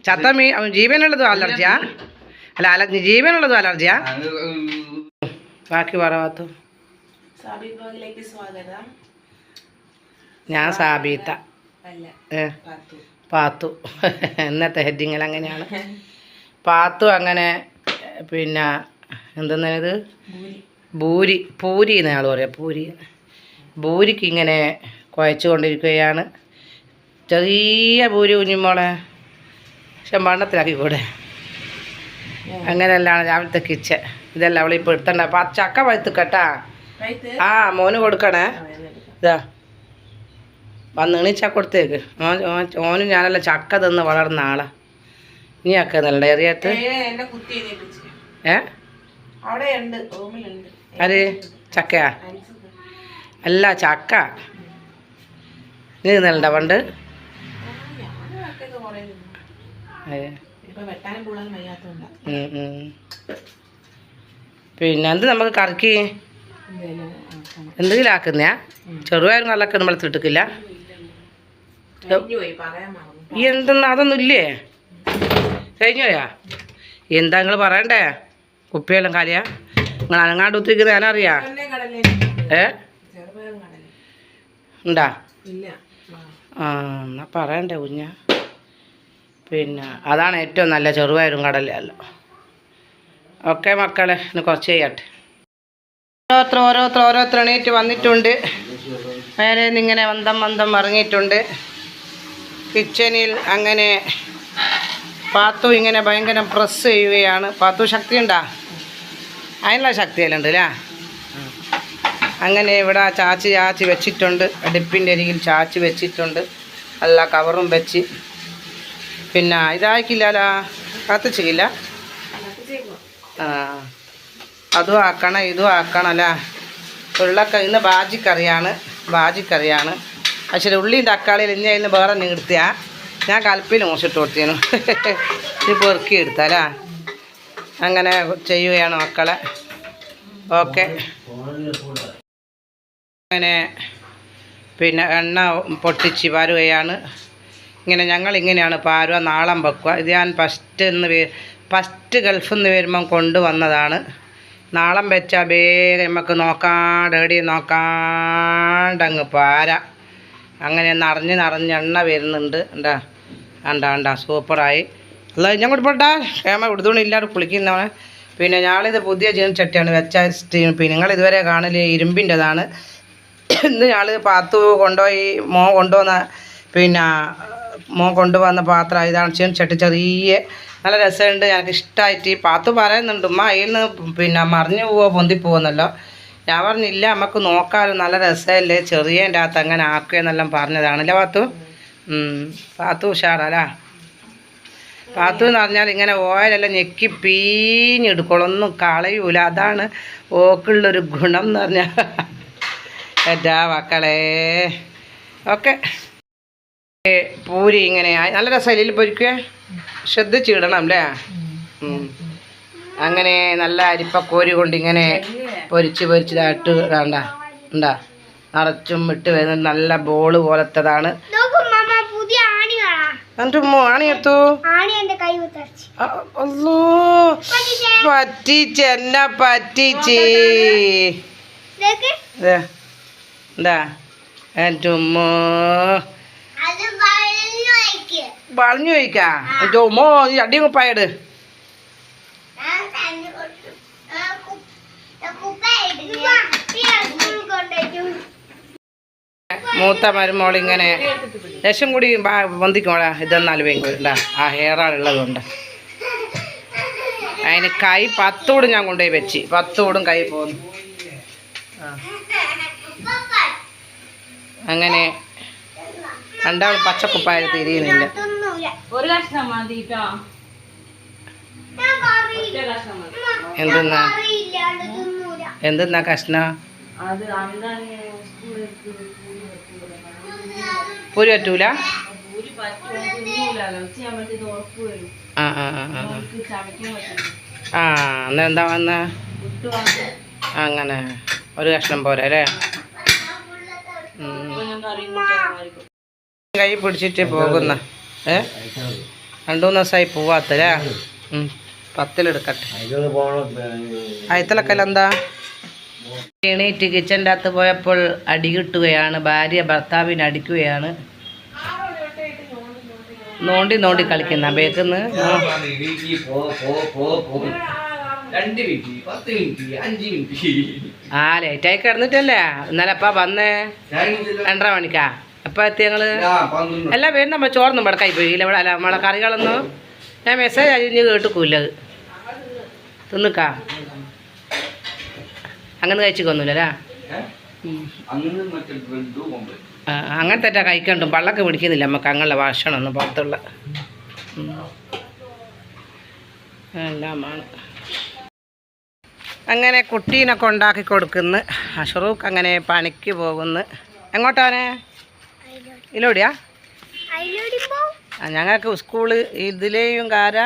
ചത്ത മീൻ ജീവനുള്ളതും അലർജിയാ? അല്ല ജീവനുള്ളതും അലർജിയാ? ബാക്കി പറയാത്തു. ഞാൻ സാബീത്ത, പാത്തു. ഇന്നത്തെ ഹെഡിങ്ങിൽ അങ്ങനെയാണ്. പാത്തു അങ്ങനെ പിന്നെ എന്തെന്നത് പൂരി എന്ന് ആൾ പറയാം. പൂരിക്ക് ഇങ്ങനെ കുഴച്ച് കൊണ്ടിരിക്കുകയാണ്. ചെറിയ പൂരി കുഞ്ഞുമോളെ ചെമ്പണ്ണത്തിലാക്കി കൂടെ. അങ്ങനെയല്ലാണ് രാവിലത്തെ കിച്ചൻ. ഇതെല്ലാം അവളിപ്പോൾ എടുത്തണ്ട. ചക്ക പഴുത്ത് കേട്ടാ. ആ മോന് കൊടുക്കണേ. ഇതാ വന്ന് എണീച്ചാൽ കൊടുത്തേക്ക്. ഓനും ഞാനെല്ലാം ചക്ക തിന്ന് വളർന്ന ആളാ. നീ ചക്ക നല്ല എറിയത്ത് അത് ചക്കയാ? അല്ല ചക്ക നീ തിന്നലുണ്ട പണ്ട്? പിന്നെ എന്ത് നമുക്ക് കറക്കി എന്തെങ്കിലും ആക്കുന്നയാ? ചെറുപയറും കള്ളൊക്കെ നമ്മൾ തിട്ടിക്കില്ല. എന്തെന്നാ അതൊന്നും ഇല്ലേ? കഴിഞ്ഞോയാ? എന്താ നിങ്ങൾ പറയണ്ടേ? കുപ്പിയെല്ലാം കാര്യാ? നിങ്ങൾ അനങ്ങാണ്ട് ഒത്തിരിക്കുന്നത് ഞാനറിയാ. ഉണ്ടാ? ആ എന്നാ പറയണ്ടേ കുഞ്ഞ. പിന്നെ അതാണ് ഏറ്റവും നല്ല ചെറുപയറും കടലയല്ലോ. ഓക്കെ മക്കളെ, ഇന്ന് കുറച്ച് ചെയ്യട്ടെ. ഓരോരുത്തർ എണീറ്റ് വന്നിട്ടുണ്ട്. മേലെ നിന്നിങ്ങനെ മന്ദം ഇറങ്ങിയിട്ടുണ്ട്. കിച്ചണിൽ അങ്ങനെ പാത്തു ഇങ്ങനെ ഭയങ്കര പ്രസ് ചെയ്യുകയാണ്. പാത്തു ശക്തി ഉണ്ടാ? അതിനുള്ള ശക്തിയെല്ലാം ഉണ്ട് അല്ലേ? അങ്ങനെ ഇവിടെ ചാച്ചി വെച്ചിട്ടുണ്ട്. അടുപ്പിൻ്റെ അരികിൽ ചാച്ചി വെച്ചിട്ടുണ്ട്. എല്ലാ കവറും വെച്ച്. പിന്നെ ഇതാക്കില്ലല്ലോ, കത്തിച്ചില്ല. ആ അതും ആക്കണം ഇതും ആക്കണമല്ലേ. ഇന്ന് ബാജിക്കറിയാണ്. പക്ഷേ ഉള്ളിയും തക്കാളിയിൽ ഇനി അതിന് വേറെ നീർത്തിയാ ഞാൻ കലപ്പിൽ മോശിട്ട് കൊടുത്തേനു. ഇത് പെറുക്കി എടുത്താലേ. അങ്ങനെ ചെയ്യുകയാണ് മക്കളെ. ഓക്കെ. അങ്ങനെ പിന്നെ എണ്ണ പൊട്ടിച്ച് പാരുകയാണ്. ഞങ്ങളിങ്ങനെയാണ് പാരുക, നാളം വെക്കുക. ഇത് ഞാൻ ഫസ്റ്റ് ഗൾഫിൽ നിന്ന് വരുമ്പം കൊണ്ടുവന്നതാണ്. നാളം വെച്ചാൽ വേഗം നമുക്ക് നോക്കാണ്ടങ്ങ് പാര. അങ്ങനെ നിറഞ്ഞ് എണ്ണ വരുന്നുണ്ട്. ഉണ്ടാ സൂപ്പറായി. അല്ല ഞാൻ കൊടുപ്പോട്ടാ ക്യാമറ കൊടുത്തോണ്ടില്ലാതെ കുളിക്കുന്നവനെ. പിന്നെ ഞാളിത് പുതിയ ചട്ടിയാണ് വെച്ച സ്റ്റീം. പിന്നെ നിങ്ങളിതുവരെ കാണല് ഇരുമ്പിൻ്റെതാണ്. ഇന്ന് ഞാൾ പാത്തു കൊണ്ടുപോയി മോൻ കൊണ്ടുവന്ന പാത്രം ഇതാണ്. ചട്ടി ചെറിയ നല്ല രസമുണ്ട്. എനിക്ക് ഇഷ്ടമായിട്ട്. പാത്തു പറയുന്നുണ്ട് ഉമ്മ അതിൽ നിന്ന് മറിഞ്ഞു പൊന്തിപ്പോകുന്നല്ലോ. ഞാൻ പറഞ്ഞില്ല നമുക്ക് നോക്കാമല്ലോ, നല്ല രസമല്ലേ, ചെറിയതിൻ്റെ അകത്ത് അങ്ങനെ ആക്കുകയെന്നെല്ലാം പറഞ്ഞതാണല്ലേ പാത്തു. പാത്തു ഉഷാറല്ലേ. പാത്തു എന്ന് പറഞ്ഞാൽ ഇങ്ങനെ ഓയിലെല്ലാം ഞെക്കി പീഞ്ഞെടുക്കണം, ഒന്നും കളയൂല. അതാണ് ഓക്കുള്ളൊരു ഗുണം എന്ന് പറഞ്ഞാൽ. ഏറ്റാ മക്കളെ. ഓക്കെ. പൂരി ഇങ്ങനെ നല്ല രസമില്ല പൊരിക്കുക. ശ്രദ്ധിച്ചിടണം അല്ലേ. അങ്ങനെ നല്ല അരിപ്പക്കോരി കൊണ്ട് ഇങ്ങനെ പൊരിച്ചതായിട്ട് ഉണ്ടാ നിറച്ചും ഇട്ട് വരുന്നത്. നല്ല ബോള് പോലത്തതാണ്. എൻ്റെ ആണി എടുത്തു. അല്ലോ പറ്റിച്ചെന്നെ പറ്റിച്ച്. എന്താ എൻ്റെ ഉമ്മോ വളഞ്ഞു ചോദിക്കാ. എൻ്റെ ഉമ്മോ ഈ അടിയും കുപ്പായിട്. മൂത്ത മരുമോളിങ്ങനെ രസം കൂടി വന്തിക്കോളാ. ഇതെന്നാലും വേണ്ട ആ ഹെയറാണുള്ളത് കൊണ്ട്. അതിന് കൈ 10 കൂടും ഞാൻ കൊണ്ടുപോയി വെച്ച്. 10 കൂടും കൈ പോന്നു. അങ്ങനെ രണ്ടാളും പച്ചക്കുപ്പായ തിരിയുന്നില്ല. എന്തെന്നാ കഷ്ണം? പൂരി പറ്റൂല. അന്നെന്താ വന്ന അങ്ങനെ ഒരു കഷ്ണം പോരെ അല്ലേ. കൈ പിടിച്ചിട്ട് പോകുന്ന 2-3 ദിവസമായി പോവാത്തല്ലേ 10-ലെടുക്കട്ടെ. അയത്തലൊക്കെ എന്താ എണീറ്റ് കിച്ചൻ്റെ അകത്ത് പോയപ്പോൾ അടി കിട്ടുകയാണ്. ഭാര്യ ഭർത്താവിനെ അടിക്കുകയാണ്. നോണ്ടി കളിക്കുന്ന ബേക്കിന്ന് ലേറ്റായി കിടന്നിട്ടല്ലേ ഇന്നലെ എപ്പാ വന്നേ? 2:30 മണിക്കാ. എപ്പോൾ എത്തി ഞങ്ങള്? എല്ലാം പേരും നമ്മൾ ചോറൊന്നും പടക്കായി പോയില്ല ഇവിടെ. അല്ല നമ്മളെ കറികളൊന്നും ഞാൻ മെസ്സേജ് അഴിഞ്ഞ് കേട്ടിക്കൂല്ല. തിന്നിക്കാ അങ്ങനെ കഴിച്ചിക്കൊന്നുമില്ലല്ലേ? അങ്ങനത്തെ കഴിക്കണ്ടും പള്ളൊക്കെ പിടിക്കുന്നില്ല നമുക്ക് അങ്ങനെയുള്ള ഭക്ഷണമൊന്നും പുറത്തുള്ള എല്ലാമാണ്. അങ്ങനെ കുട്ടീനെ കൊണ്ടാക്കി കൊടുക്കുന്നു. അഷറൂഖ് അങ്ങനെ പണിക്ക് പോകുന്നു. എങ്ങോട്ടാണ്? ഇതിലൂടെയാ? ഞങ്ങൾക്ക് സ്കൂള് ഇതിലെയും കാര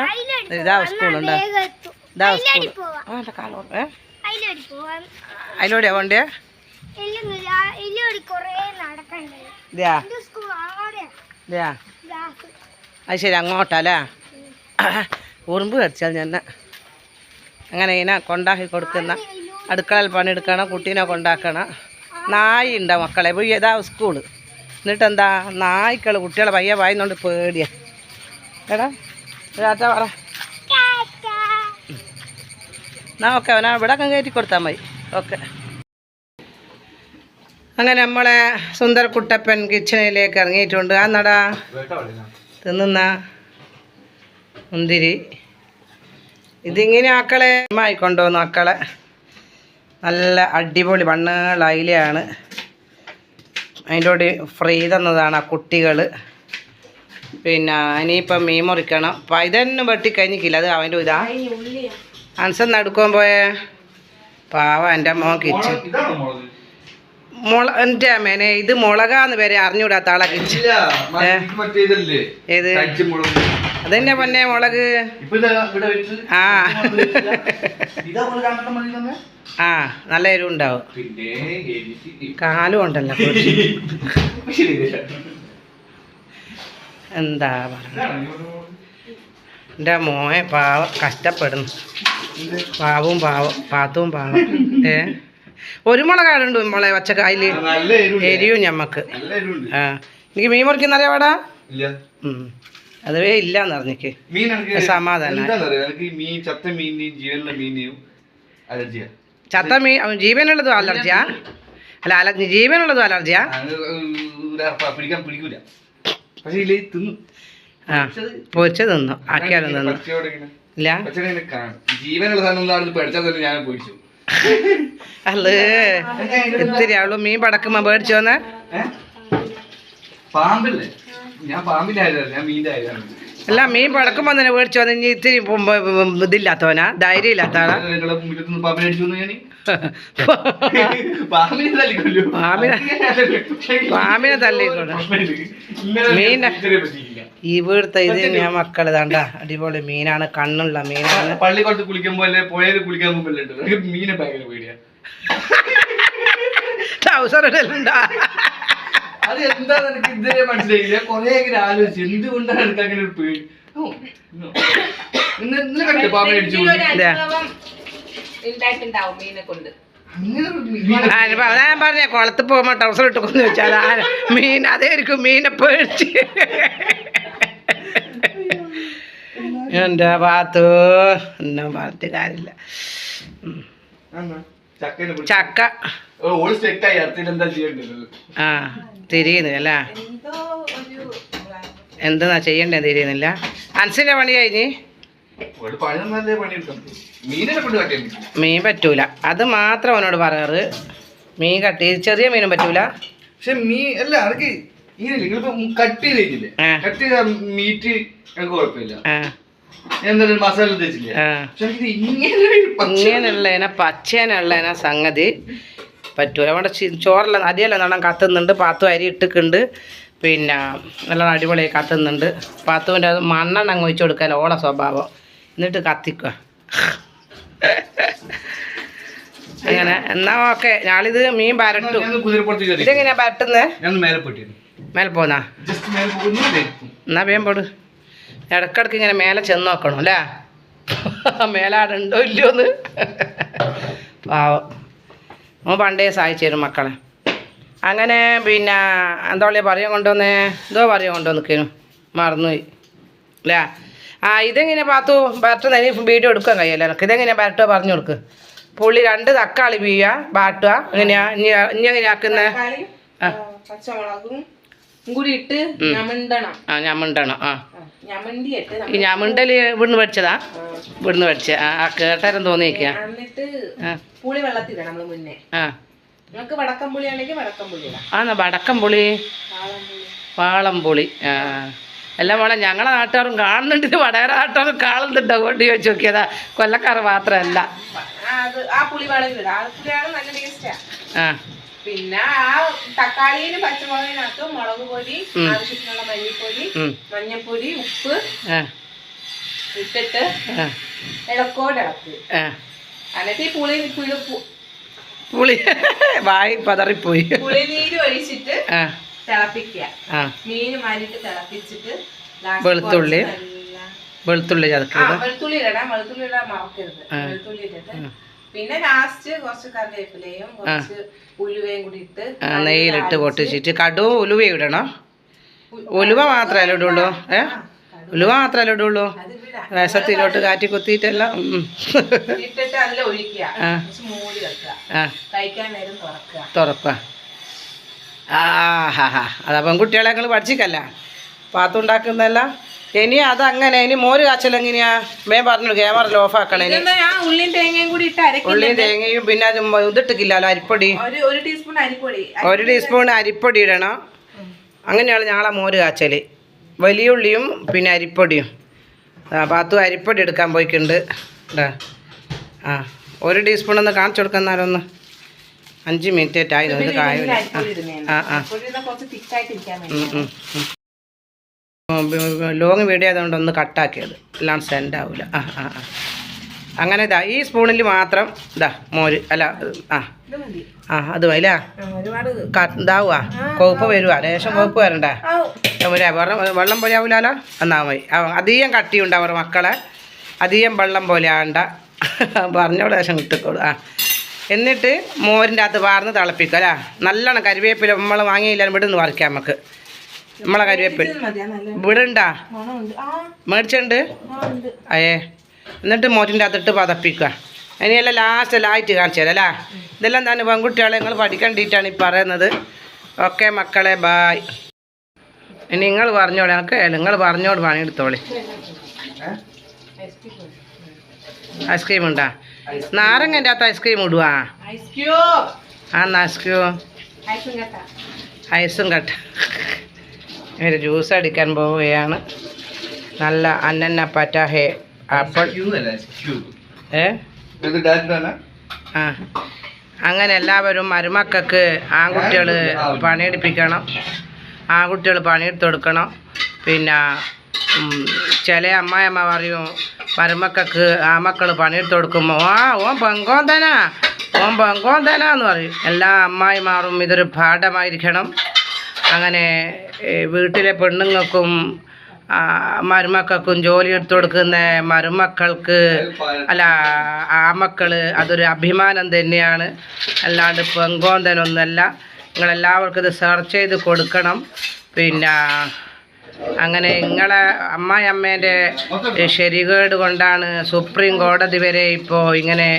ഇതാ സ്കൂളുണ്ട്. ഇതാ സ്കൂൾ. അതിലൂടെയാ പോണ്ടേ? അത് ശരി, അങ്ങോട്ടല്ലേ? ഉറുമ്പ് കടിച്ചാൽ ഞാൻ അങ്ങനെ ഇങ്ങനെ കൊണ്ടാക്കി കൊടുക്കുന്ന. അടുക്കളയിൽ പണിയെടുക്കണം, കുട്ടീനെ കൊണ്ടാക്കണം. നായി ഉണ്ടാവും മക്കളെ പോയി. ഏതാ സ്കൂള്. എന്നിട്ടെന്താ നായ്ക്കൾ കുട്ടികളെ പയ്യെ വായിന്നുകൊണ്ട് പേടിയാ. എടാ ടാറ്റ പറ. എന്നാ ഓക്കെ, അവനാ ഇവിടെ ഒക്കെ കയറ്റി കൊടുത്താൽ മതി. ഓക്കെ. അങ്ങനെ നമ്മളെ സുന്ദർ കുട്ടപ്പൻ കിച്ചണിലേക്ക് ഇറങ്ങിയിട്ടുണ്ട്. ആ നടാ തിന്നുന്ന മുന്തിരി ഇതിങ്ങനെ മക്കളെ ആയിക്കൊണ്ടുവന്നു. മക്കളെ നല്ല അടിപൊളി ബണ്ണുകൾ അയിലയാണ്. അതിൻ്റെ കൂടെ ഫ്രീ തന്നതാണ് ആ കുട്ടികൾ. പിന്നെ ഇനിയിപ്പം മീൻ മുറിക്കണം. അപ്പം ഇതൊന്നും വെട്ടിക്കഴിഞ്ഞിക്കില്ല. അത് അവൻ്റെ ഇതാ അൻസന്ന് എടുക്കാൻ പോയ പാവ എൻ്റെ മോൻ കിച്ചൺ എൻ്റെ അമ്മേനെ ഇത് മുളകാന്ന് പേരെ അറിഞ്ഞൂടാത്ത ആളെ കിച്ചൺ. ഏത് അതെന്നെ പൊന്നെ മുളക്. ആ ആ നല്ല എരിവുണ്ടാവും. കാലും ഉണ്ടല്ലോ. എന്താ പറഞ്ഞ എൻ്റെ മോനെ പാവ കഷ്ടപ്പെടുന്നു. പാവും പാത്തും പാവം. ഒരു മുളകാടുണ്ട് മോളെ പച്ചക്കായല് എരിയും ഞമ്മക്ക്. ആ എനിക്ക് മീൻ മുറിക്കുന്ന അറിയാവാടാ? അതുവേ ഇല്ലാന്ന് പറഞ്ഞിക്ക് സമാധാനം. ചത്ത മീൻ ജീവനുള്ളതും അലർജിയാ? അല്ല ജീവനുള്ളതും അലർജിയാ? ആ പൊരിച്ച തിന്നു, ആക്കിയാലും തിന്നു. ഇല്ല അല്ലേ ഇത്തിരി അവള് മീൻ പടക്കുമ്പോ മേടിച്ചു വന്ന അല്ല മീൻ പടക്കുമ്പോ തന്നെ മേടിച്ചു വന്ന. ഇനി ഇത്തിരി ഇതില്ലാത്തവനാ, ധൈര്യം ഇല്ലാത്തവനാ. പാമ്പിനെ തല്ലിക്കൊണ്ട് ഇവിടുത്തെ ഇത് ഞാൻ മക്കള് താണ്ട അടിപൊളി മീനാണ്. കണ്ണുള്ള മീനാണ്. പള്ളിക്കുളത്ത് കുളിക്കുമ്പോ പുഴയിൽ കുളിക്കാൻ മീനെ ഭയങ്കര പേടിയാ. ട്രൗസർ ഇടലുണ്ടാ? അത് എന്താന്ന് എനിക്ക് ഇതുവരെ മനസ്സിലായില്ല. കൊറേ ആലോചിച്ചു എന്തുകൊണ്ടാണ് എനിക്ക് അങ്ങനെ ഒരു പേടി. പാമ്പ അടിച്ചു ഞാൻ പറഞ്ഞ കുളത്ത് പോകുമ്പോ ട്രൗസർ ഇട്ട് കൊന്നു വെച്ചാൽ മീൻ അതായിരിക്കും മീനെ പേടിച്ച്. എൻ്റെ ഭാഗത്ത് ഒന്നും പറഞ്ഞിട്ട് കാര്യമില്ല. ചക്ക ആ തിരിയുന്നില്ല. എന്താ ചെയ്യണ്ടേ തിരിയുന്നില്ല. അൻസിന്റെ പണി കഴിഞ്ഞ് മീൻ പറ്റൂല. അത് മാത്രം അവനോട് പറയാറ്. മീൻ കട്ട് ചെയ്ത് ചെറിയ മീനും പറ്റൂല. പക്ഷെ മീൻ അല്ല അതൊക്കെ കട്ട് ചെയ്തില്ലേ? കട്ട് ചെയ്ത മീറ്റ് ഞങ്ങൾക്ക് കുഴപ്പമില്ല. മസാല ഇങ്ങനെയുള്ളതിനെ പച്ചേനുള്ളതിനെ സംഗതി പറ്റൂല. അവിടെ ചോറെല്ലാം അരിയെല്ലാം നല്ലോണം കത്തുന്നുണ്ട്. പാത്തു അരി ഇട്ടിട്ടുണ്ട്. പിന്നെ നല്ല അടിപൊളിയായി കത്തുന്നുണ്ട്. പാത്തുവിൻ്റെ അത് മണ്ണെണ്ണ അങ്ങ് ഒഴിച്ചു കൊടുക്കാൻ ഓള സ്വഭാവം. എന്നിട്ട് കത്തിക്കുക അങ്ങനെ. എന്നാ ഓക്കെ, ഞാളിത് മീൻ പരട്ടും. ഇതെങ്ങനെയാ പരട്ടുന്നത്? മേലെ പോന്നാ ജസ്റ്റ് മേലെ പോകുന്നു. എന്നാ വേഗം പോട്. ഇടക്കിടക്ക് ഇങ്ങനെ മേലെ ചെന്ന് നോക്കണം അല്ലേ, മേലാടുണ്ടോ ഇല്ലയോന്ന്. പാവം ഓൻ പണ്ടേ സഹായിച്ചു തരും മക്കളെ. അങ്ങനെ പിന്നെ എന്താ പറയുക പറയാൻ കൊണ്ടുവന്നേ, എന്തോ പറയാൻ കൊണ്ടുവന്നിക്കേനു മറന്നുപോയി അല്ലേ. ഇതെങ്ങനെ പാത്തു ബരട്ടുന്ന വീഡിയോ എടുക്കാൻ കഴിയല്ലോ എനിക്ക്. ഇതെങ്ങനെയാ ബരട്ടോ പറഞ്ഞു കൊടുക്ക്. പുള്ളി 2 തക്കാളി വീഴുക ബാട്ടുക. എങ്ങനെയാ ഇനി എങ്ങനെയാ ആക്കുന്നത്? പച്ചമുളകും കൂടി ഇട്ട് ഞമണ്ടണം. ഞമണ്ടണം. ഞമണ്ടിയിട്ട് ഈ ഞമണ്ടല് ഇവിടുന്ന് പഠിച്ചതാ? ഇവിടുന്ന് പഠിച്ച കേട്ടാരും തോന്നിയിരിക്കുക. എന്നിട്ട് പുളി വെള്ളത്തിടണം നമ്മള് മുന്നേ. നമുക്ക് വടക്കം പുളി ആണെങ്കിൽ വടക്കം പുളി ഇടാം. വടക്കം പുളി, വാളം പുളി. എല്ലാം വേണം. ഞങ്ങളെ നാട്ടുകാരും കാണുന്നുണ്ട്, വടകര നാട്ടുകാരും കാണുന്നുണ്ട്. അതുകൊണ്ട് ചോദിച്ചു നോക്കിയതാ, കൊല്ലക്കാറ് മാത്രമല്ല. ആ പുളി വേണമെങ്കിൽ ഇടാം. ആ പുളിയാണ് നല്ല ടേസ്റ്റാ. പിന്നെ ആ തക്കാളിയിലും പച്ചമുളകിനകത്ത് മുളക് പൊടി, ആവശ്യത്തിനുള്ള മല്ലിപ്പൊടി, മഞ്ഞൾപ്പൊടി, ഉപ്പ് ഇട്ടിട്ട് ഇളക്കി എന്നിട്ട് ഈ പുളി വായി പതറിപ്പോയി. പുളിനീര് ഒഴിച്ചിട്ട് തിളപ്പിക്കുക. മീൻ മാരിട്ട് തിളപ്പിച്ചിട്ട് വെളുത്തുള്ളി വെളുത്തുള്ളി ഇടാം. വെളുത്തുള്ളി ഇടാൻ മറക്കരുത്. വെളുത്തുള്ളി ഇട്ടിട്ട് പിന്നെ ലാസ്റ്റ് കുറച്ച് കറിവേപ്പിലയും കുറച്ച് ഉലുവയും കൂടി ഇട്ട് നെയ്യിലിട്ട് പൊട്ടിച്ചിട്ട് കടുവും ഉലുവയും ഇടണം. ഉലുവ മാത്രമല്ലേ ഇടുള്ളൂ? ഉലുവ മാത്രമല്ലേ ഇടുള്ളൂ? രസത്തിലോട്ട് കാറ്റി കുത്തിയിട്ടല്ല ഇട്ടിട്ട് അതിൽ ഒഴിക്കുക. മൂടി വെക്കുക. കഴിക്കാൻ നേരം തുറക്കുക. അതാ പെൺകുട്ടികളെ ഞങ്ങൾ പഠിച്ചിക്കല്ല പാത്തുണ്ടാക്കുന്നല്ല. ഇനി അതങ്ങനെ ഇനി മോര് കാച്ചൽ എങ്ങനെയാ? വേഗം പറഞ്ഞു ക്യാമറ ഓഫ് ആക്കണേ. ഉള്ളിയും തേങ്ങയും കൂടി ഇട്ട് ഉള്ളിയും തേങ്ങയും പിന്നെ ഇതിട്ടിക്കില്ലല്ലോ അരിപ്പൊടി. 1 ടീസ്പൂൺ അരിപ്പൊടി ഇടണം. അങ്ങനെയാണ് ഞങ്ങളെ മോര് കാച്ചൽ. വലിയ ഉള്ളിയും പിന്നെ അരിപ്പൊടിയും. പാത്തു അരിപ്പൊടി എടുക്കാൻ പോയിട്ടുണ്ട്. 1 ടീസ്പൂൺ ഒന്ന് കാണിച്ചു കൊടുക്കുന്നാലൊന്ന്. 5 മിനിറ്റ് ആയി ഇത് കായില്ല. ലോങ് വീഡിയോ ആയതുകൊണ്ട് ഒന്ന് കട്ടാക്കിയത്, എല്ലാം സെൻഡ് ആവില്ല. അങ്ങനെ ഇതാ ഈ സ്പൂണിൽ മാത്രം ഇതാ മോര് അല്ല അത് അല്ല ഇതാവുക. കൊഴുപ്പ് വരുക, ലേശം കൊഴുപ്പ് വരണ്ടേ? വെള്ളം പോലെ ആവില്ലല്ലോ. എന്നാൽ മതി. അധികം കട്ടിയുണ്ടാവും മക്കളെ, അധികം വെള്ളം പോലെ ആണ്ട. പറഞ്ഞോട് ലേശം കിട്ടിക്കോളൂ. എന്നിട്ട് മോരിൻ്റെ അകത്ത് വാർന്ന് തിളപ്പിക്കുക അല്ലേ. നല്ലോണം കരിവേപ്പില നമ്മൾ വാങ്ങിയില്ല, ഇവിടുന്ന് പറിക്കാം നമുക്ക്. നമ്മളെ കരിവേപ്പില ഇവിടുണ്ടാ? മേടിച്ചുണ്ട്. എന്നിട്ട് മോറ്റിൻ്റെ അകത്തിട്ട് പതപ്പിക്കുക. ഇനിയെല്ലാം ലായിട്ട് കാണിച്ചു തരാം അല്ലേ. ഇതെല്ലാം തന്നെ പെൺകുട്ടികളെ നിങ്ങൾ പഠിക്കേണ്ടിയിട്ടാണ് ഈ പറയുന്നത്. ഓക്കെ മക്കളെ, ബായ്. ഇനി നിങ്ങൾ പറഞ്ഞോളൂ, നിങ്ങൾ പറഞ്ഞോട് പണിയെടുത്തോളി. ഐസ്ക്രീം ഉണ്ടാ? നാരങ്ങൻ്റെ അകത്ത് ഐസ്ക്രീം ഇടുവാ? ഐസും കട്ട. ഒരു ജ്യൂസ് അടിക്കാൻ പോവുകയാണ്. നല്ല അന്നന്ന പറ്റാഹേ ആപ്പിൾ. അങ്ങനെ എല്ലാവരും മരുമക്കൾക്ക് ആൺകുട്ടികൾ പണിയെടുപ്പിക്കണം, ആൺകുട്ടികൾ പണിയെടുത്ത് കൊടുക്കണം. പിന്നെ ചില അമ്മായിയമ്മ പറയും മരുമക്കൾക്ക് ആ മക്കൾ പണിയെടുത്ത് കൊടുക്കുമ്പോൾ ഓൻ പെങ്കോന്തനാന്ന് പറയും. എല്ലാ അമ്മായിമാരും ഇതൊരു പാഠമായിരിക്കണം. അങ്ങനെ വീട്ടിലെ പെണ്ണുങ്ങൾക്കും മരുമക്കൾക്കും ജോലി എടുത്തു കൊടുക്കുന്ന മരുമക്കൾക്ക് അല്ല ആമക്കൾ അതൊരു അഭിമാനം തന്നെയാണ്. അല്ലാണ്ട് പെങ്കോന്തനൊന്നുമല്ല. നിങ്ങളെല്ലാവർക്കും ഇത് സെർച്ച് ചെയ്ത് കൊടുക്കണം. പിന്നെ അങ്ങനെ നിങ്ങളെ അമ്മേൻ്റെ ശരികേട് കൊണ്ടാണ് സുപ്രീം കോടതി വരെ ഇപ്പോൾ ഇങ്ങനെ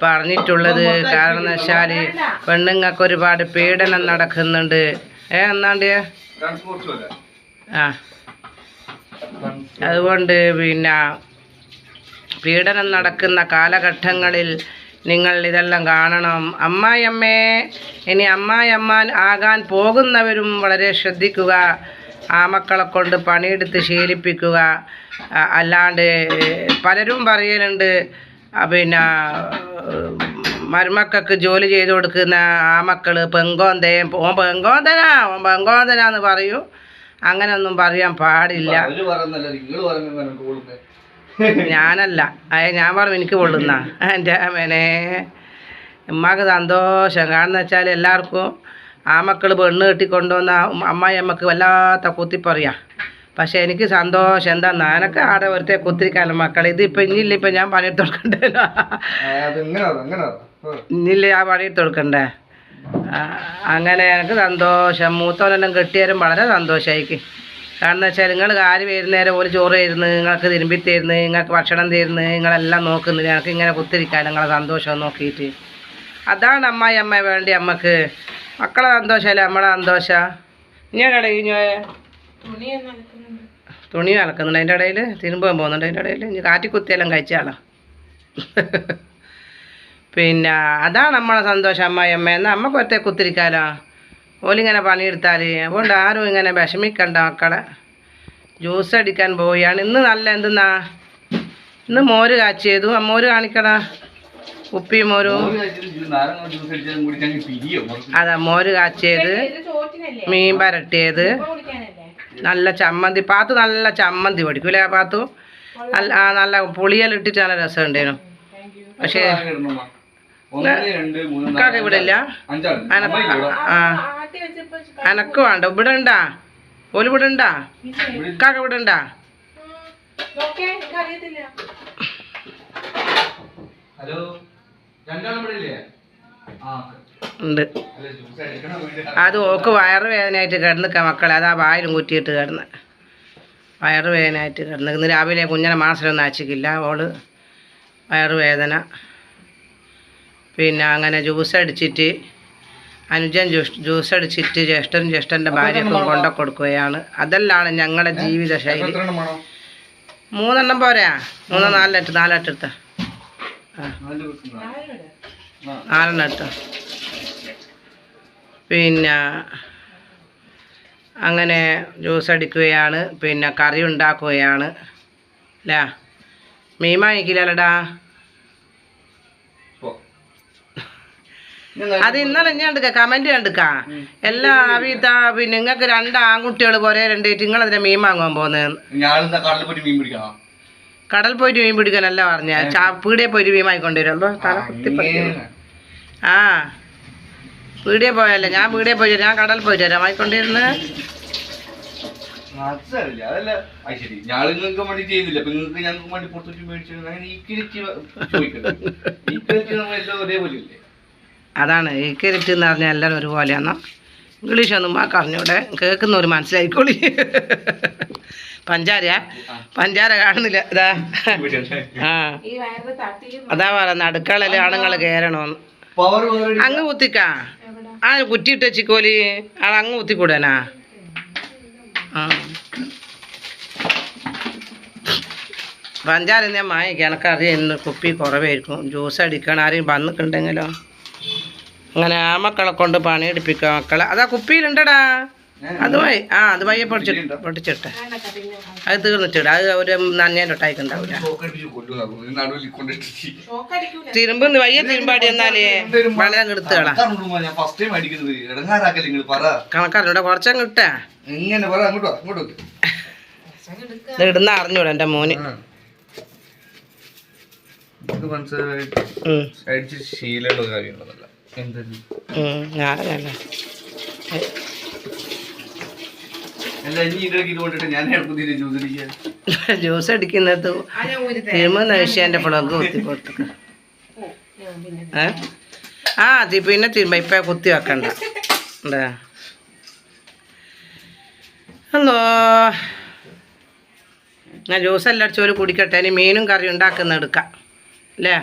പറഞ്ഞിട്ടുള്ളത്. കാരണം എന്ന് വെച്ചാൽ പെണ്ണുങ്ങൾക്ക് ഒരുപാട് പീഡനം നടക്കുന്നുണ്ട്. എന്നാണ്ട് അതുകൊണ്ട് പിന്നെ പീഡനം നടക്കുന്ന കാലഘട്ടങ്ങളിൽ നിങ്ങൾ ഇതെല്ലാം കാണണം. അമ്മായിയമ്മേ, ഇനി അമ്മായിയമ്മാൻ ആകാൻ പോകുന്നവരും വളരെ ശ്രദ്ധിക്കുക. ആ മക്കളെ കൊണ്ട് പണിയെടുത്ത് ശീലിപ്പിക്കുക. അല്ലാണ്ട് പലരും പറയലുണ്ട് പിന്നെ മരുമക്കൾക്ക് ജോലി ചെയ്ത് കൊടുക്കുന്ന ആ മക്കൾ ഓൻ പെങ്കോന്തനാന്ന് പറയൂ. അങ്ങനെയൊന്നും പറയാൻ പാടില്ല. ഞാനല്ല, ഞാൻ പറഞ്ഞു എനിക്ക് കൊള്ളുന്ന എൻ്റെ മേനെ ഉമ്മാക്ക് സന്തോഷം. കാരണം വെച്ചാൽ എല്ലാവർക്കും ആ മക്കൾ പെണ്ണ് കെട്ടിക്കൊണ്ടുവന്ന അമ്മായി അമ്മക്ക് വല്ലാത്ത കുത്തിപ്പറിയാ. പക്ഷെ എനിക്ക് സന്തോഷം എന്താ എനക്ക് ആടെ ഒരുത്തെ കുത്തിരിക്കാലോ മക്കളെ. ഇതിപ്പോൾ ഇനിയില്ല, ഇപ്പം ഞാൻ പണിയെടുത്ത് കൊടുക്കണ്ടല്ലോ. ഇനിയില്ല ആ പണിയെടുത്ത് കൊടുക്കണ്ടേ. അങ്ങനെ എനിക്ക് സന്തോഷം. മൂത്തോനെല്ലാം കെട്ടിയാലും വളരെ സന്തോഷമായിക്ക്. കാരണം എന്ന് വെച്ചാൽ നിങ്ങൾ കാര്യം വരുന്നേരം പോലെ ചോറ് തരുന്നു, നിങ്ങൾക്ക് തിരുമ്പി തരുന്നു, നിങ്ങൾക്ക് ഭക്ഷണം തരുന്നു, നിങ്ങളെല്ലാം നോക്കുന്നു. ഞങ്ങൾക്ക് ഇങ്ങനെ കുത്തിരിക്കാൻ നിങ്ങളെ സന്തോഷം നോക്കിയിട്ട്. അതാണ് അമ്മായി അമ്മ വേണ്ടി അമ്മക്ക്. മക്കളെ സന്തോഷമല്ലേ നമ്മളെ സന്തോഷം. ഞാൻ കഴിഞ്ഞു തുണി അലക്കുന്നുണ്ട്, അതിൻ്റെ ഇടയിൽ തിരുമ്പാൻ പോകുന്നുണ്ട്, അതിൻ്റെ ഇടയിൽ ഇനി കാറ്റിക്കുത്തിയെല്ലാം കഴിച്ചാളോ. പിന്നെ അതാണ് നമ്മളെ സന്തോഷം അമ്മായി അമ്മ. എന്നാൽ അമ്മക്ക് ഒറ്റ കുത്തിരിക്കാലോ. ഓലിങ്ങനെ പണിയെടുത്താൽ അതുകൊണ്ട് ആരും ഇങ്ങനെ വിഷമിക്കണ്ട മക്കളെ. ജ്യൂസ് അടിക്കാൻ പോവുകയാണ് ഇന്ന്. നല്ല എന്തെന്നാ ഇന്ന് മോര് കാച്ചിയതും. മോര് കാണിക്കടാ, ഉപ്പിയും മോരും. അതാ മോര് കാച്ചിയത്, മീൻ പരട്ടിയത്, നല്ല ചമ്മന്തി. പാത്തു നല്ല ചമ്മന്തി പഠിക്കൂലേ പാത്തു. നല്ല പുളിയെല്ലാം നല്ല രസം ഉണ്ടായിരുന്നു. പക്ഷേ ഇവിടെ ഇല്ല. അനക്ക് വേണ്ട. ഇവിടെ ഉണ്ടാ ഓല് ഇവിടെ ഉണ്ടാ കാക്ക ഇവിടെ ഉണ്ടാ. ഉണ്ട്. അത് ഓക്ക് വയറ് വേദനയായിട്ട് കിടന്നിക്ക മക്കളെ. അതാ വായിലും കുറ്റിയിട്ട് കിടന്ന് വയറ് വേദനയായിട്ട് കിടന്ന്. ഇന്ന് രാവിലെ കുഞ്ഞനെ മാസമൊന്നും അയച്ചിക്കില്ല. ഓള് വയറ് വേദന. പിന്നെ അങ്ങനെ ജ്യൂസ് അടിച്ചിട്ട് അനുജൻ ജ്യൂസ് അടിച്ചിട്ട് ജ്യേഷ്ഠൻ്റെ ഭാര്യക്കും കൊണ്ട കൊടുക്കുകയാണ്. അതെല്ലാം ഞങ്ങളുടെ ജീവിത ശൈലി. 3 പോരാ? 3 4 എടുത്ത 4 എടുത്ത. പിന്നെ അങ്ങനെ ജ്യൂസ് അടിക്കുകയാണ്. പിന്നെ കറി ഉണ്ടാക്കുകയാണ് അല്ലേ. മീൻ വാങ്ങിക്കില്ലല്ലടാ. അത് ഇന്നലെ ഞാൻ എടുക്കാം കമൻറ്റ് കണ്ടിക്കാം എല്ലാ അവിത. പിന്നെ നിങ്ങൾക്ക് 2 ആൺകുട്ടികൾ പോരെ 2 നിങ്ങളതിനെ മീൻ വാങ്ങാൻ പോകുന്നത്. കടൽ പോയിട്ട് മീൻ പിടിക്കാനല്ല പറഞ്ഞ പീടിയെ പോയിട്ട് മീൻ വാങ്ങിക്കൊണ്ടുവരുമല്ലോ. തല കുത്തിപ്പറിക്കുന്നു. ആ പീടിയെ പോയല്ലേ. ഞാൻ പീടിയെ പോയി, ഞാൻ കടൽ പോയിട്ട് വരാം വാങ്ങിക്കൊണ്ടിരുന്നത്. അതാണ് ഈ ക്യാരറ്റ് എന്ന് പറഞ്ഞാൽ എല്ലാവരും ഒരുപോലെയാണോ. ഇംഗ്ലീഷൊന്നും അറിഞ്ഞൂടെ, കേൾക്കുന്നവർ മനസ്സിലായിക്കോളി. പഞ്ചാര കാണുന്നില്ല. ഇതാ അതാ പറയുന്നത് അടുക്കളയിൽ ആണുങ്ങൾ കയറണമെന്ന്. അങ്ങ് കുത്തിക്കാ ആ കുറ്റിയിട്ട് വെച്ചിക്കോലി. അത് അങ്ങ് കുത്തിക്കൂടാനാ. പഞ്ചാര ഞാൻ വാങ്ങിക്കാം. എനക്കറിയാം ഇന്ന് കുപ്പി കുറവായിരിക്കും. ജ്യൂസ് അടിക്കണം. ആരെയും വന്നിട്ടുണ്ടെങ്കിലോ. അങ്ങനെ ആ മക്കളെ കൊണ്ട് പണിയെടുപ്പിക്കുക മക്കളെ. അതാ കുപ്പിയിലുണ്ടടാ. അത് അത് വയ്യ പൊട്ടിച്ചിട്ടെ. അത് തീർന്നിട്ടിട. അത് ഒരു നനഞ്ഞോട്ടായിക്കുണ്ടാവില്ല. തിരുമ്പ് വയ്യ തിരുമ്പാടി എന്നാലേ വെള്ളം എടുത്തുകളാ. കണക്കാറിനൂടെ കുറച്ചങ്ങ് ഇട്ടാ ഇടുന്ന അറിഞ്ഞൂടാ എൻ്റെ മോന്. ഞാനല്ല ജ്യൂസ് അടിക്കുന്നത് തിരുമുന്ന വിഷയം എൻ്റെ ഫ്ലഗ് കുത്തി കൊടുത്തു. പിന്നെ തിരുമ്പ ഇപ്പം കുത്തി വെക്കണ്ട. ഹലോ, ഞാൻ ജ്യൂസ് എല്ലാം അടിച്ച് ഒരു കുടിക്കട്ടെ. ഇനി മീനും കറി ഉണ്ടാക്കുന്ന എടുക്കാം അല്ലേ.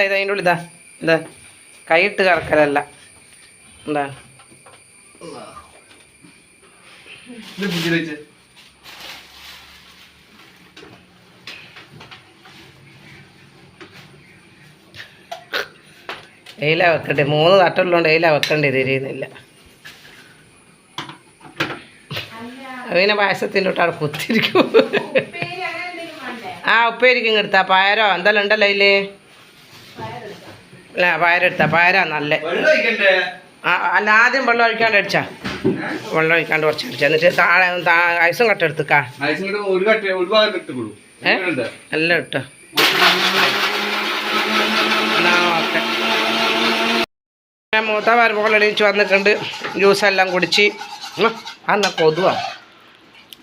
അതിൻ്റെ ഉള്ളിൽ ഇതാ കൈയിട്ട് കറക്കലല്ല. എന്താ എയില വെക്കട്ടെ. 3 തട്ടുള്ളതുകൊണ്ട് എയില വെക്കേണ്ടി തിരിയുന്നില്ല. പിന്നെ പായസത്തിൻ്റെ തൊട്ട് കുത്തിരിക്കും. ഉപ്പേരിക്കും എടുത്താ പയരോ എന്തെല്ലാം ഉണ്ടല്ലോ അതിൽ. അല്ല പയരെടുത്താ പയരാ നല്ല. അല്ല ആദ്യം വെള്ളം ഒഴിക്കാണ്ട് അടിച്ചാ. വെള്ളം ഒഴിക്കാണ്ട് കുറച്ച് അടിച്ചാ. എന്നിട്ട് താഴെ ഐസും കട്ട എടുത്തുക്കാ. എല്ലാം ഇട്ടോ. എന്നാ ഓക്കെ. ഞാൻ മൂത്ത മരുമകൾ എണീച്ച് വന്നിട്ടുണ്ട്. ജ്യൂസെല്ലാം കുടിച്ച് അന്ന കൊതുവാ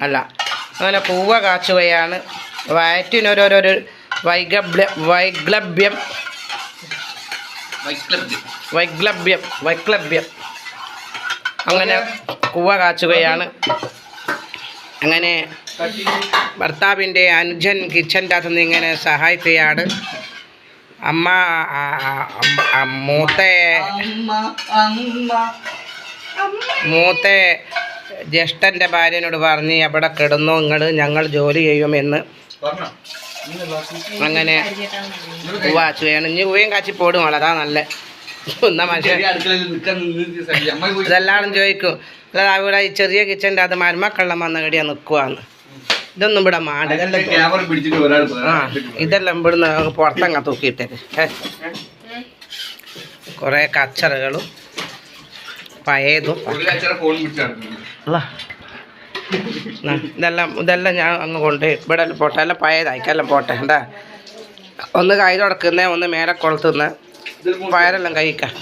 അല്ല അങ്ങനെ പൂവ കാച്ചുകയാണ്. വയറ്റിനൊരോരോ വൈക്ലഭ്യം അങ്ങനെ കൂവ കാച്ചുകയാണ്. അങ്ങനെ ഭർത്താവിൻ്റെ അനുജൻ കിച്ചൻ്റെ അകത്തുനിന്ന് ഇങ്ങനെ സഹായിക്കുകയാണ്. അമ്മ മൂത്ത ജ്യേഷ്ഠൻ്റെ ഭാര്യനോട് പറഞ്ഞ് എവിടെ കിടന്നു ഞങ്ങൾ ജോലി ചെയ്യുമെന്ന്. അങ്ങനെ പൂവാച്ചുകയാണ്. ഇനി പൂവയും കാച്ചി പോടും അതാ നല്ല ഒന്നാ മനുഷ്യൻ ഇതെല്ലാം ചോദിക്കും. അതായത് അവിടെ ഈ ചെറിയ കിച്ചൻ്റെ അത് മരുമക്കളെല്ലാം വന്ന കടിയാ നിൽക്കുവാന്ന്. ഇതൊന്നും ഇവിടെ മാട ഇതെല്ലാം ഇവിടുന്ന് പുറത്തങ്ങ തൂക്കിയിട്ടേക്ക്. കുറേ കച്ചറകളും പഴയതും ഇതെല്ലാം ഞാൻ അങ്ങ് കൊണ്ട് ഇവിടെ പോട്ടെ. എല്ലാം പഴയതായിക്കെല്ലാം പോട്ടെ. എന്താ ഒന്ന് കൈ തുടക്കുന്നേ, ഒന്ന് മേലെ കൊളുത്തുന്നേ, പയറെല്ലാം കഴിക്കാം.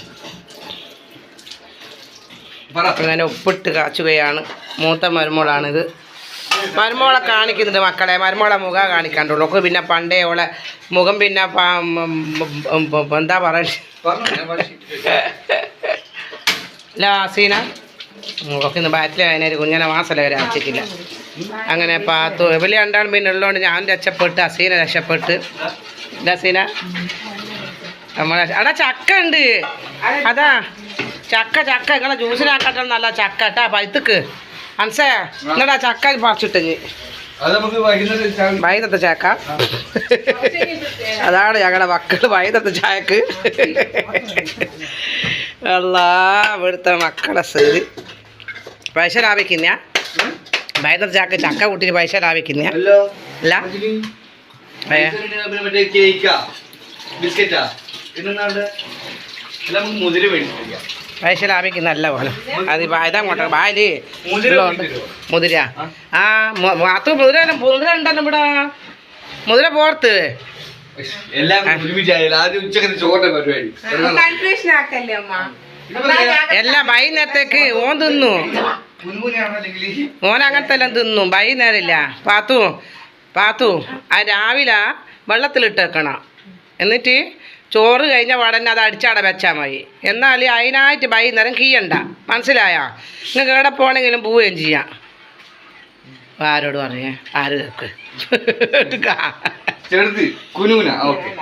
അങ്ങനെ ഉപ്പിട്ട് കാച്ചുകയാണ്. മൂത്ത മരുമോളാണിത്. മരുമോളെ കാണിക്കുന്നുണ്ട് മക്കളെ. മരുമോളെ മുഖം കാണിക്കാണ്ടുള്ളൂ. ഒക്കെ പിന്നെ പണ്ടേ ഓളെ മുഖം പിന്നെ എന്താ പറയുക ലാസീന ഒക്കെ ഇന്ന് ബാറ്റിൽ അതിനൊരു കുഞ്ഞനെ മാസല വരെ അടച്ചിട്ടില്ല. അങ്ങനെ പാത്തു വലിയ രണ്ടാളും പിന്നെ ഉള്ളതുകൊണ്ട് ഞാൻ രക്ഷപ്പെട്ട് അസീന രക്ഷപ്പെട്ട്. അസീന നമ്മളെ അടാ ചക്ക ഉണ്ട്. അതാ ചക്ക നിങ്ങളെ ജ്യൂസിനാക്കട്ടെ. നല്ല ചക്ക കേട്ടാ പഴുത്തക്ക് മനസ്സേ. എന്നിട്ടാ ചക്ക പറിച്ചിട്ട് വൈകുന്നത്തെ ചാക്ക. അതാണ് ഞങ്ങളുടെ മക്കള് വൈകുന്നത്തെ ചായക്ക്. അല്ലാ ഇവിടുത്തെ മക്കളെ സ്ഥിതി പൈസ ലാഭിക്കുന്ന വൈകുന്നത്തെ ചാക്ക് ചക്ക കൂട്ടിന് പൈസ ലാഭിക്കുന്ന അല്ല പൈസ ലാഭിക്കുന്ന അല്ല പോലെ. അത് ഇതങ്ങോട്ടെ ബാല് മുതിര. ആ അത് മുതിര ഉണ്ടല്ലോ ഇവിടെ. മുതിര പോർത്ത് എല്ലാം വൈകുന്നേരത്തേക്ക് ഓൻ തിന്നു. ഓൻ അങ്ങനത്തെ എല്ലാം തിന്നു. വൈകുന്നേരമില്ല പാത്തു ആ രാവിലെ വെള്ളത്തിലിട്ട് വെക്കണം. എന്നിട്ട് ചോറ് കഴിഞ്ഞ പാടന്നെ അത് അടിച്ചട വെച്ചാൽ മതി. എന്നാൽ അതിനായിട്ട് വൈകുന്നേരം കീയണ്ട. മനസ്സിലായോ? നിങ്ങൾക്ക് എവിടെ പോകണമെങ്കിലും പോവുകയും ചെയ്യാം. ആരോട് പറഞ്ഞേ? ആര് കേക്ക്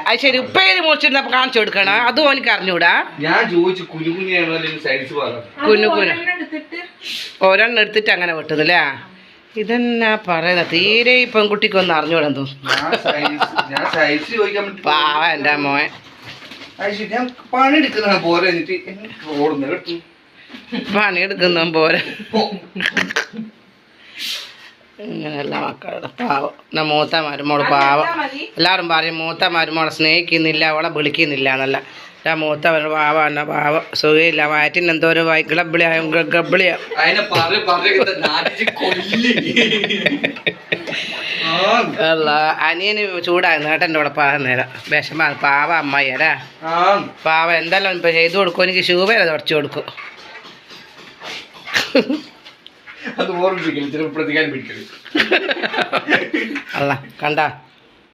അത് ശരി. ഉപ്പേര് മുറിച്ചിരുന്നപ്പോ കാണിച്ചു കൊടുക്കണം. അതും എനിക്ക് അറിഞ്ഞൂടാ. ഒരെണ്ണം എടുത്തിട്ട് അങ്ങനെ വെട്ടുന്നല്ലേ. ഇതെന്നാ പറയുന്ന തീരെ ഈ പെൺകുട്ടിക്കൊന്നും അറിഞ്ഞൂടാൻ തോന്നുന്നു. പാവ എൻ്റെ മോൻ പണിയെടുക്കുന്ന പോരെ. ഇങ്ങനെയല്ല മക്കളുടെ പാവം. എന്നാ മൂത്ത മരുമോള് പാവം. എല്ലാവരും പറയും മൂത്ത മരുമോളെ സ്നേഹിക്കുന്നില്ല, അവളെ വിളിക്കുന്നില്ല എന്നല്ല. മൂത്ത പാവ എന്നാ പാവം. സുഖമില്ല. വയറ്റിന് എന്തോ ഒരു ഗബ്ലിയാ. അല്ല അനിയന് ചൂടായിരുന്നു ഏട്ടൻ്റെ കൂടെ പാകാൻ നേരം. വിഷമ പാവ അമ്മായിയടാ. പാവ എന്തെല്ലാം ഇപ്പം ചെയ്തു കൊടുക്കും. എനിക്ക് ശൂപേര തുടച്ചു കൊടുക്കും. അല്ല കണ്ട